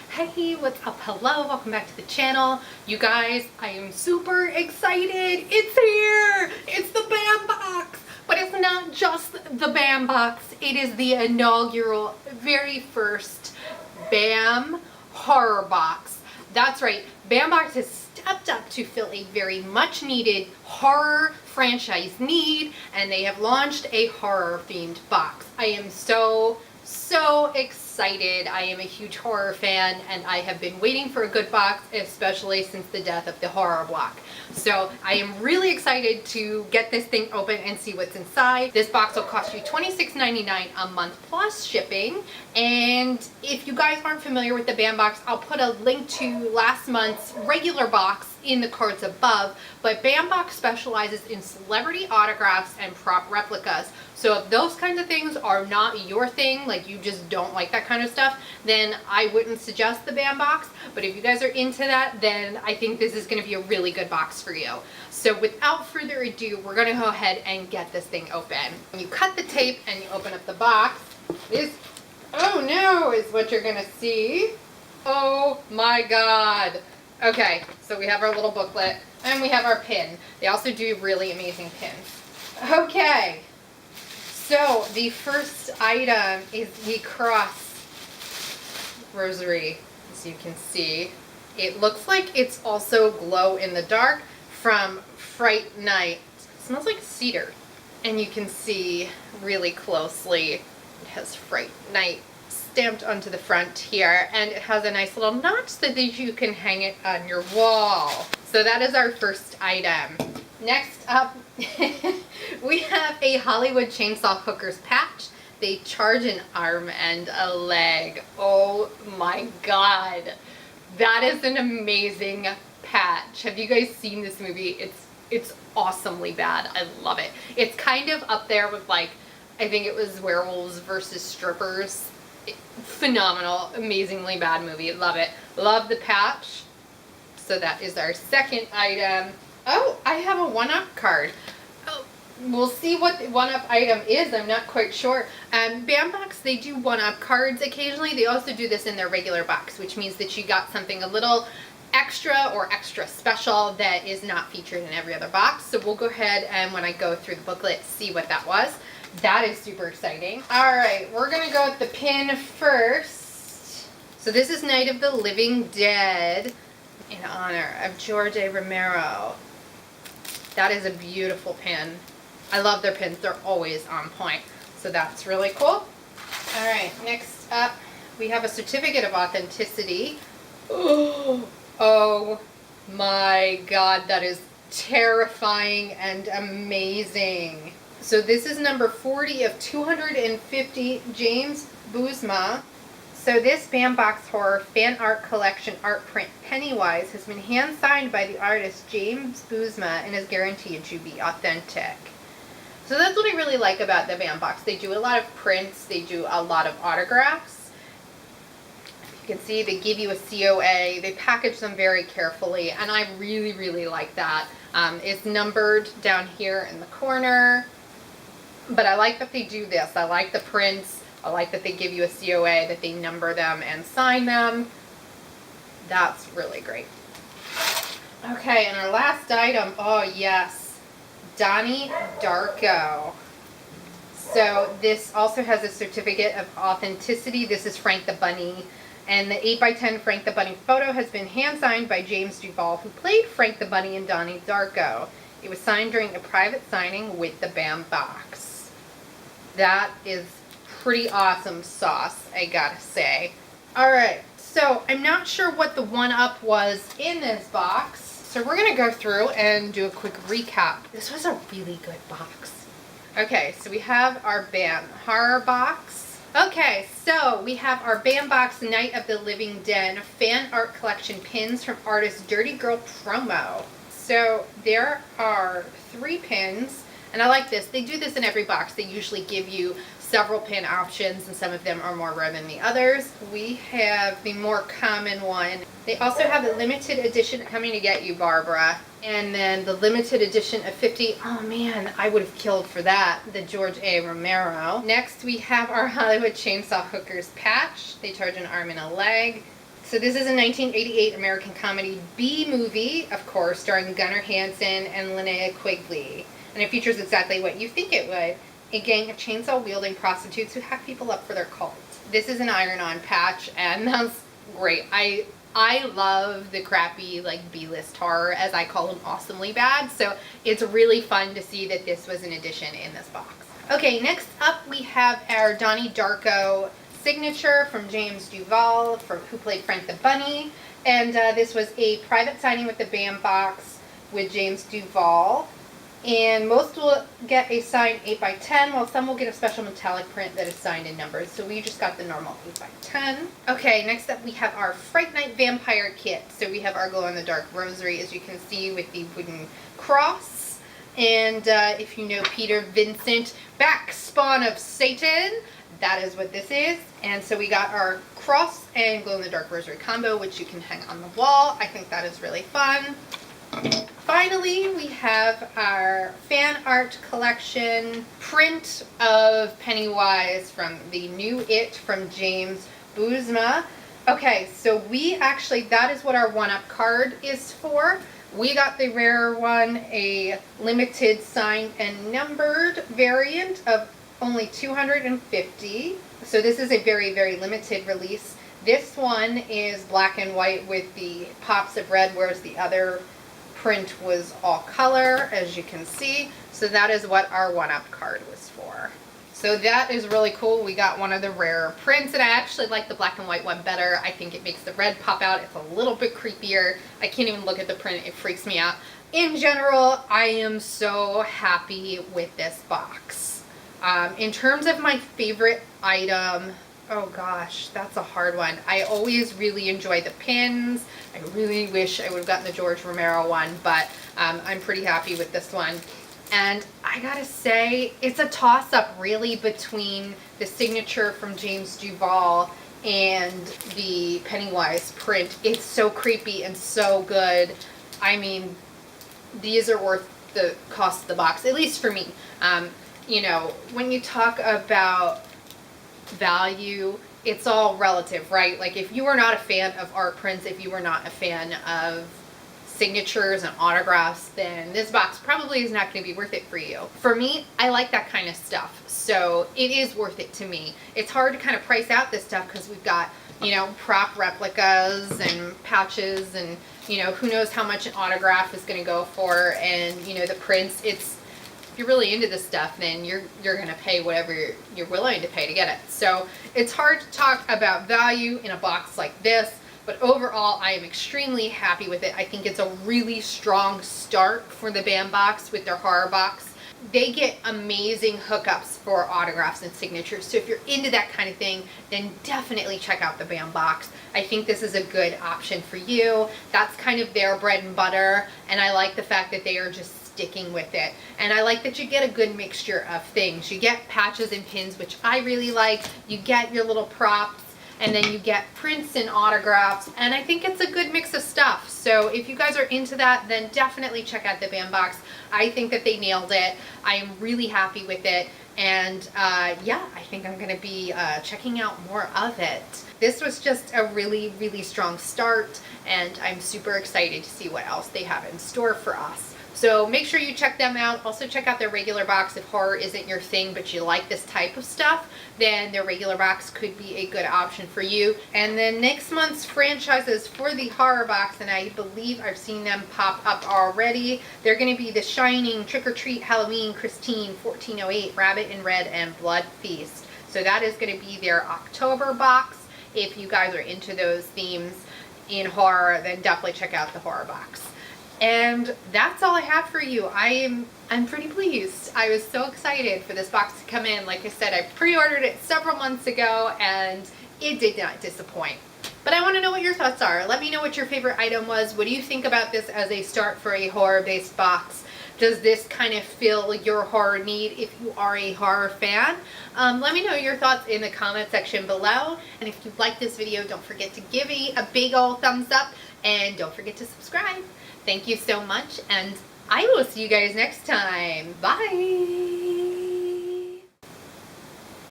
Hey, what's up? Hello, welcome back to the channel. You guys, I am super excited. It's here. It's the BAM box. But it's not just the BAM box. It is the inaugural, very first BAM horror box. That's right. BAM box has stepped up to fill a very much needed horror franchise need, and they have launched a horror themed box. I am so excited. I am a huge horror fan, and I have been waiting for a good box, especially since the death of the horror block. So I am really excited to get this thing open and see what's inside. This box will cost you $26.99 a month plus shipping. And if you guys aren't familiar with the BAM box, I'll put a link to last month's regular box in the cards above. But BAM box specializes in celebrity autographs and prop replicas. So if those kinds of things are not your thing, like you just don't like that kind of stuff, then I wouldn't suggest the BAM box. But if you guys are into that, then I think this is going to be a really good box for you. So without further ado, we're going to go ahead and get this thing open. When you cut the tape and you open up the box, this, oh no, is what you're going to see. Oh my God. Okay, so we have our little booklet and we have our pin. They also do really amazing pins. Okay. So the first item is the cross rosary, as you can see. It looks like it's also glow in the dark from Fright Night. It smells like cedar. And you can see really closely, it has Fright Night stamped onto the front here, and it has a nice little notch so that you can hang it on your wall. So that is our first item. Next up, we have a Hollywood Chainsaw Hookers patch. They charge an arm and a leg. Oh my God. That is an amazing patch. Have you guys seen this movie? It's awesomely bad. I love it. It's kind of up there with, like, I think it was Werewolves versus Strippers. Phenomenal, amazingly bad movie. Love it. Love the patch. So that is our second item. Oh, I have a one-up card. Oh, we'll see what the one-up item is. I'm not quite sure. BAM box, they do one-up cards occasionally. They also do this in their regular box, which means that you got something a little extra or extra special that is not featured in every other box. So we'll go ahead and, when I go through the booklet, see what that was. That is super exciting. All right, we're gonna go with the pin first. So this is Night of the Living Dead in honor of George A. Romero. That is a beautiful pin. I love their pins. They're always on point. So that's really cool. All right, next up, we have a certificate of authenticity. Oh my God, that is terrifying and amazing. So this is number 40 of 250, James Boozma. So this BAM box horror fan art collection art print Pennywise has been hand signed by the artist James Boozma and is guaranteed to be authentic. So that's what I really like about the BAM box. They do a lot of prints, they do a lot of autographs. You can see they give you a COA, they package them very carefully, and I really like that. It's numbered down here in the corner, but I like that they do this. I like the prints. I like that they give you a COA, that they number them and sign them. That's really great. Okay, and our last item, oh yes, Donnie Darko. So this also has a certificate of authenticity. This is Frank the Bunny. And the 8x10 Frank the Bunny photo has been hand signed by James Duvall, who played Frank the Bunny in Donnie Darko. It was signed during a private signing with the BAM box. That is pretty awesome sauce, I gotta say. Alright, so I'm not sure what the one-up was in this box, so we're gonna go through and do a quick recap. This was a really good box. Okay, so we have our BAM horror box. Okay, so we have our BAM box Night of the Living Dead fan art collection pins from artist Dirty Girl Promo. So there are 3 pins, and I like this. They do this in every box. They usually give you several pin options, and some of them are more rare than the others. We have the more common one. They also have the limited edition coming to get you, Barbara. And then the limited edition of 50. Oh man, I would have killed for that. The George A. Romero. Next we have our Hollywood Chainsaw Hookers patch. They charge an arm and a leg. So this is a 1988 American comedy B-movie, of course, starring Gunnar Hansen and Linnea Quigley. And it features exactly what you think it would. A gang of chainsaw-wielding prostitutes who hack people up for their cult. This is an iron-on patch, and that's great. I love the crappy, like, B-list horror, as I call them, awesomely bad. So it's really fun to see that this was an addition in this box. Okay, next up we have our Donnie Darko signature from James Duval, who played Frank the Bunny. And this was a private signing with the BAM box with James Duval. And most will get a signed 8x10, while some will get a special metallic print that is signed in numbers. So we just got the normal 8x10. Okay, next up we have our Fright Night Vampire Kit. So we have our glow-in-the-dark rosary, as you can see, with the wooden cross. And if you know Peter Vincent, back spawn of Satan, that is what this is. And so we got our cross and glow-in-the-dark rosary combo, which you can hang on the wall. I think that is really fun. Finally, we have our fan art collection print of Pennywise from the new It from James Boozma. Okay, so we actually, that is what our one-up card is for. We got the rare one, a limited signed and numbered variant of only 250. So this is a very, very limited release. This one is black and white with the pops of red, whereas the other print was all color, as you can see. So that is what our one-up card was for. So that is really cool. We got one of the rare prints, and I actually like the black and white one better. I think it makes the red pop out. It's a little bit creepier. I can't even look at the print. It freaks me out. In general, I am so happy with this box. In terms of my favorite item, oh gosh, that's a hard one. I always really enjoy the pins. I really wish I would have gotten the George Romero one, but I'm pretty happy with this one. And I gotta say, it's a toss-up really between the signature from James Duval and the Pennywise print. It's so creepy and so good. I mean, these are worth the cost of the box, at least for me. You know, when you talk about value, it's all relative, right? Like, if you are not a fan of art prints, if you are not a fan of signatures and autographs, then this box probably is not going to be worth it for you. For me, I like that kind of stuff, so it is worth it to me. It's hard to kind of price out this stuff because we've got, you know, prop replicas and pouches, and, you know, who knows how much an autograph is going to go for, and, you know, the prints. It's, if you're really into this stuff, then you're going to pay whatever you're willing to pay to get it. So it's hard to talk about value in a box like this, but overall I am extremely happy with it. I think it's a really strong start for the BAM box with their horror box. They get amazing hookups for autographs and signatures, so if you're into that kind of thing, then definitely check out the BAM box. I think this is a good option for you. That's kind of their bread and butter, and I like the fact that they are just sticking with it. And I like that you get a good mixture of things. You get patches and pins, which I really like. You get your little props, and then you get prints and autographs, and I think it's a good mix of stuff. So if you guys are into that, then definitely check out the BAM box. I think that they nailed it. I am really happy with it, and yeah, I think I'm going to be checking out more of it. This was just a really, really strong start, and I'm super excited to see what else they have in store for us. So make sure you check them out. Also check out their regular box. If horror isn't your thing, but you like this type of stuff, then their regular box could be a good option for you. And then next month's franchises for the horror box, and I believe I've seen them pop up already. They're going to be The Shining, Trick or Treat, Halloween, Christine, 1408, Rabbit in Red, and Blood Feast. So that is going to be their October box. If you guys are into those themes in horror, then definitely check out the horror box. And that's all I have for you. I'm pretty pleased. I was so excited for this box to come in. Like I said, I pre-ordered it several months ago, and it did not disappoint. But I want to know what your thoughts are. Let me know what your favorite item was. What do you think about this as a start for a horror-based box? Does this kind of fill your horror need if you are a horror fan? Let me know your thoughts in the comment section below. And if you like this video, don't forget to give me a big old thumbs up, and don't forget to subscribe. Thank you so much, and I will see you guys next time. Bye!